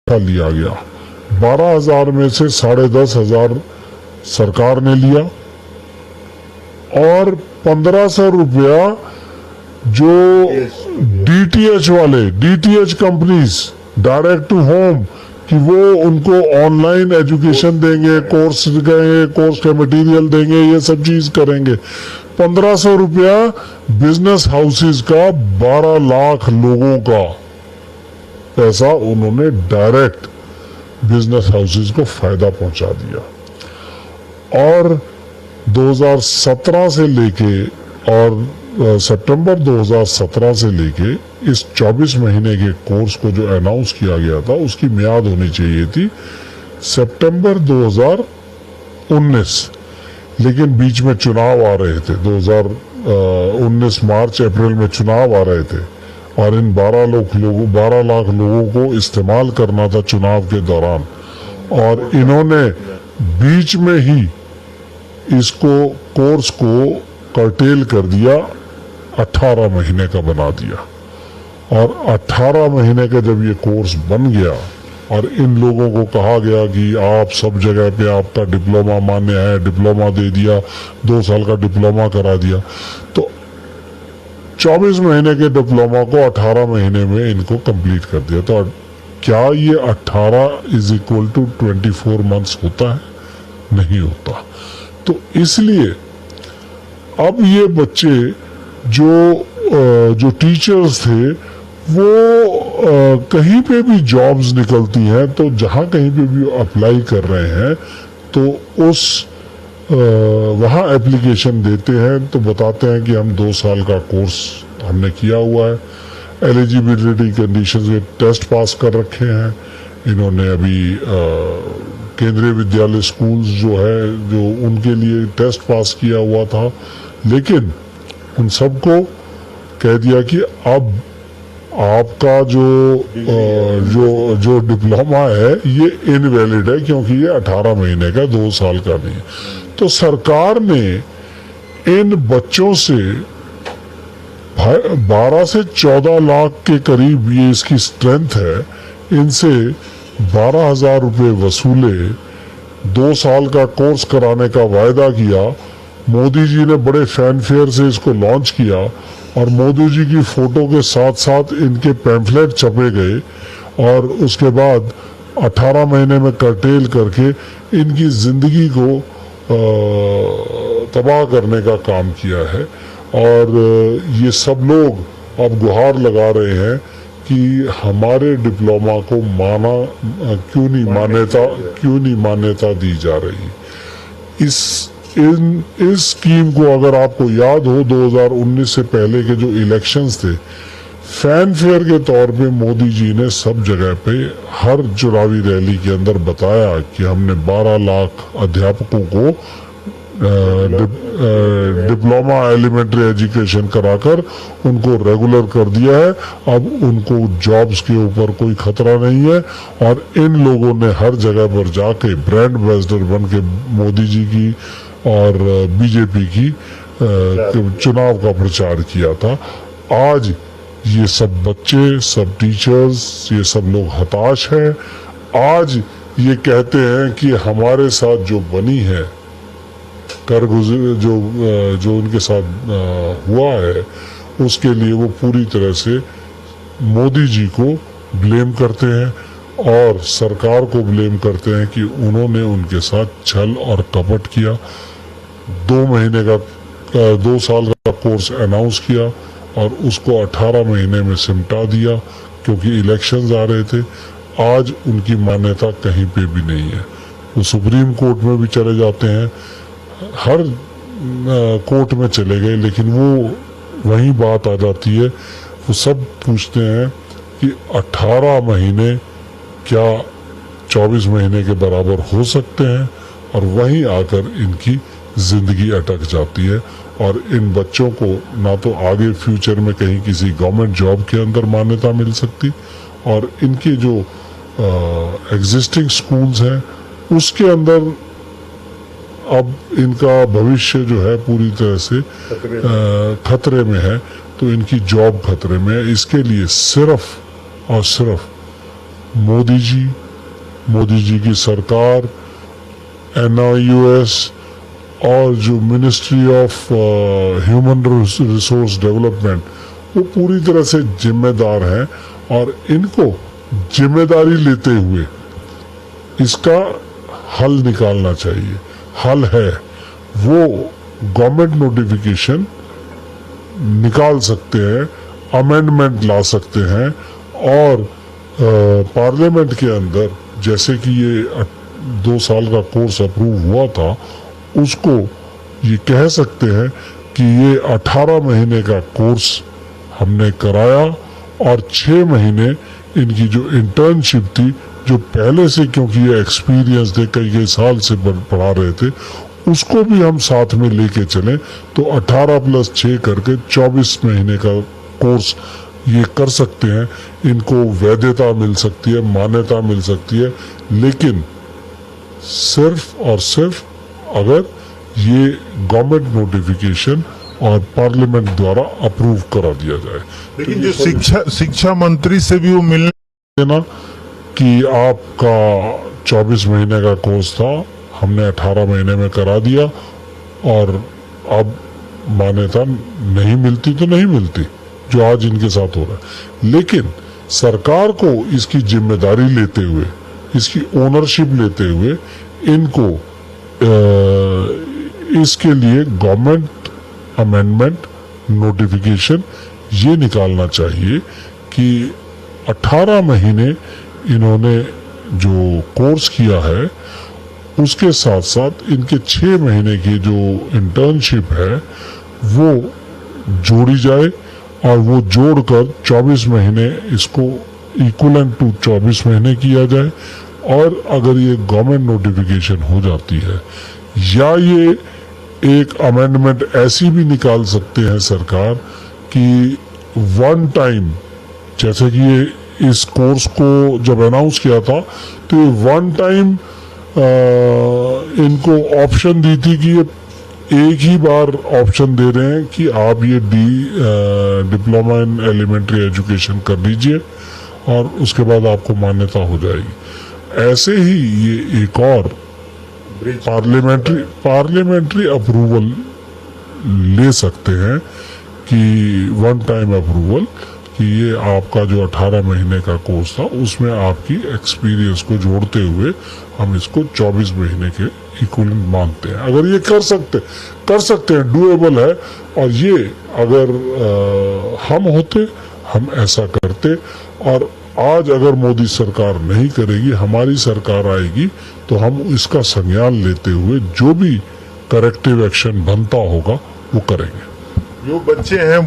का लिया गया। 12,000 में से 10,500 सरकार ने लिया और 1,500 रुपया जो डीटीएच वाले, DTH companies, direct to home, कि वो उनको ऑनलाइन एजुकेशन देंगे, कोर्स देंगे, कोर्स के मटेरियल देंगे, ये सब चीज करेंगे। 1,500 रुपया बिजनेस हाउसेस का 12 लाख लोगों का पैसा उन्होंने डायरेक्ट बिजनेस हाउसेस को फायदा पहुंचा दिया। और 2017 से लेके और सितंबर 2017 से लेके इस 24 महीने के कोर्स को जो अनाउंस किया गया था उसकी मियाद होनी चाहिए थी सितंबर 2019, लेकिन बीच में चुनाव आ रहे थे। 2019 मार्च अप्रैल में चुनाव आ रहे थे और इन 12 लाख लोगों को इस्तेमाल करना था चुनाव के दौरान, और इन्होंने बीच में ही इसको कोर्स को कर्टेल कर दिया, 18 महीने का बना दिया। और 18 महीने का जब ये कोर्स बन गया और इन लोगों को कहा गया कि आप सब जगह पे आपका डिप्लोमा मान्य है, डिप्लोमा दे दिया, 2 साल का डिप्लोमा करा दिया, तो 24 महीने के डिप्लोमा को 18 महीने में इनको कंप्लीट कर दिया। तो क्या ये 18 इज इक्वल टू 24 मंथ्स होता है? नहीं होता। तो इसलिए अब ये बच्चे जो टीचर्स थे वो कहीं पे भी जॉब्स निकलती हैं, तो जहाँ कहीं पे भी अप्लाई कर रहे हैं तो वहाँ एप्लीकेशन देते हैं तो बताते हैं कि हम 2 साल का कोर्स हमने किया हुआ है, एलिजिबिलिटी कंडीशंस के टेस्ट पास कर रखे हैं इन्होंने। अभी केंद्रीय विद्यालय स्कूल्स जो है जो उनके लिए टेस्ट पास किया हुआ था, लेकिन उन सबको कह दिया कि अब आपका जो डिप्लोमा है ये इनवैलिड है क्योंकि ये 18 महीने का, 2 साल का नहीं। तो सरकार ने इन बच्चों से 12 से 14 लाख के करीब ये इसकी स्ट्रेंथ है, इनसे 12,000 रुपये वसूले, 2 साल का कोर्स कराने का वायदा किया। मोदी जी ने बड़े फैनफेयर से इसको लॉन्च किया और मोदी जी की फोटो के साथ साथ इनके पैम्फलेट छपे गए और उसके बाद 18 महीने में कर्टेल करके इनकी जिंदगी को तबाह करने का काम किया है। और ये सब लोग अब गुहार लगा रहे हैं कि हमारे डिप्लोमा को क्यों नहीं मान्यता दी जा रही। इस स्कीम को अगर आपको याद हो 2019 से पहले के जो इलेक्शंस थे, फैनफेयर के तौर पे मोदी जी ने सब जगह पे हर चुनावी रैली के अंदर बताया कि हमने 12 लाख अध्यापकों को डिप्लोमा एलिमेंट्री एजुकेशन कराकर उनको रेगुलर कर दिया है। अब उनको जॉब्स के ऊपर कोई खतरा नहीं है और इन लोगों ने हर जगह पर जाके ब्रांड एम्बेसडर बन के मोदी जी की और बीजेपी की चुनाव का प्रचार किया था। आज ये सब बच्चे, सब टीचर्स, ये सब लोग हताश हैं। आज ये कहते हैं कि हमारे साथ जो बनी है जो उनके साथ हुआ है उसके लिए वो पूरी तरह से मोदी जी को ब्लेम करते हैं और सरकार को ब्लेम करते हैं कि उन्होंने उनके साथ छल और कपट किया। 2 साल का कोर्स अनाउंस किया और उसको 18 महीने में सिमटा दिया क्योंकि इलेक्शंस आ रहे थे। आज उनकी मान्यता कहीं पे भी नहीं है। वो सुप्रीम कोर्ट में भी चले जाते हैं, हर कोर्ट में चले गए, लेकिन वो वही बात आ जाती है। वो सब पूछते हैं कि 18 महीने क्या 24 महीने के बराबर हो सकते हैं, और वहीं आकर इनकी जिंदगी अटक जाती है। और इन बच्चों को ना तो आगे फ्यूचर में कहीं किसी गवर्नमेंट जॉब के अंदर मान्यता मिल सकती, और इनके जो एग्जिस्टिंग स्कूल्स हैं उसके अंदर अब इनका भविष्य जो है पूरी तरह से खतरे में है। तो इनकी जॉब खतरे में है। इसके लिए सिर्फ और सिर्फ मोदी जी की सरकार, NIOS और जो ministry of human resource development, वो पूरी तरह से जिम्मेदार हैं और इनको जिम्मेदारी लेते हुए इसका हल निकालना चाहिए। हल है वो गवर्नमेंट नोटिफिकेशन निकाल सकते हैं, अमेंडमेंट ला सकते हैं और पार्लियामेंट के अंदर, जैसे कि ये 2 साल का कोर्स अप्रूव हुआ था, उसको ये कह सकते हैं कि ये 18 महीने का कोर्स हमने कराया और 6 महीने इनकी जो इंटर्नशिप थी, जो पहले से, क्योंकि ये एक्सपीरियंस थे, कई साल से पढ़ा रहे थे, उसको भी हम साथ में लेके चलें तो 18 + 6 करके 24 महीने का कोर्स ये कर सकते हैं। इनको वैधता मिल सकती है, मान्यता मिल सकती है, लेकिन सिर्फ और सिर्फ अगर ये गवर्नमेंट नोटिफिकेशन और पार्लियामेंट द्वारा अप्रूव करा दिया जाए। लेकिन जो शिक्षा मंत्री से भी वो मिलने देना कि आपका 24 महीने का कोर्स था, हमने 18 महीने में करा दिया और अब मान्यता नहीं मिलती तो नहीं मिलती, जो आज इनके साथ हो रहा है। लेकिन सरकार को इसकी जिम्मेदारी लेते हुए, इसकी ओनरशिप लेते हुए, इनको इसके लिए गवर्नमेंट अमेंडमेंट नोटिफिकेशन ये निकालना चाहिए कि 18 महीने इन्होंने जो कोर्स किया है उसके साथ साथ इनके 6 महीने की जो इंटर्नशिप है वो जोड़ी जाए और वो जोड़कर 24 महीने इसको इक्वलेंट टू 24 महीने किया जाए। और अगर ये गवर्नमेंट नोटिफिकेशन हो जाती है, या ये एक अमेंडमेंट ऐसी भी निकाल सकते हैं सरकार कि वन टाइम, जैसे कि ये इस कोर्स को जब अनाउंस किया था तो ये वन टाइम इनको ऑप्शन दी थी कि ये एक ही बार ऑप्शन दे रहे हैं कि आप ये डिप्लोमा इन एलिमेंट्री एजुकेशन कर लीजिए और उसके बाद आपको मान्यता हो जाएगी। ऐसे ही ये एक और पार्लियामेंट्री अप्रूवल ले सकते हैं कि वन टाइम अप्रूवल, कि ये आपका जो 18 महीने का कोर्स था उसमें आपकी एक्सपीरियंस को जोड़ते हुए हम इसको 24 महीने के इक्वलेंट मानते हैं। अगर ये कर सकते हैं, डूएबल है। और ये अगर हम होते, हम ऐसा करते। और आज अगर मोदी सरकार नहीं करेगी, हमारी सरकार आएगी, तो हम इसका संज्ञान लेते हुए जो भी करेक्टिव एक्शन बनता होगा वो करेंगे। जो बच्चे हैं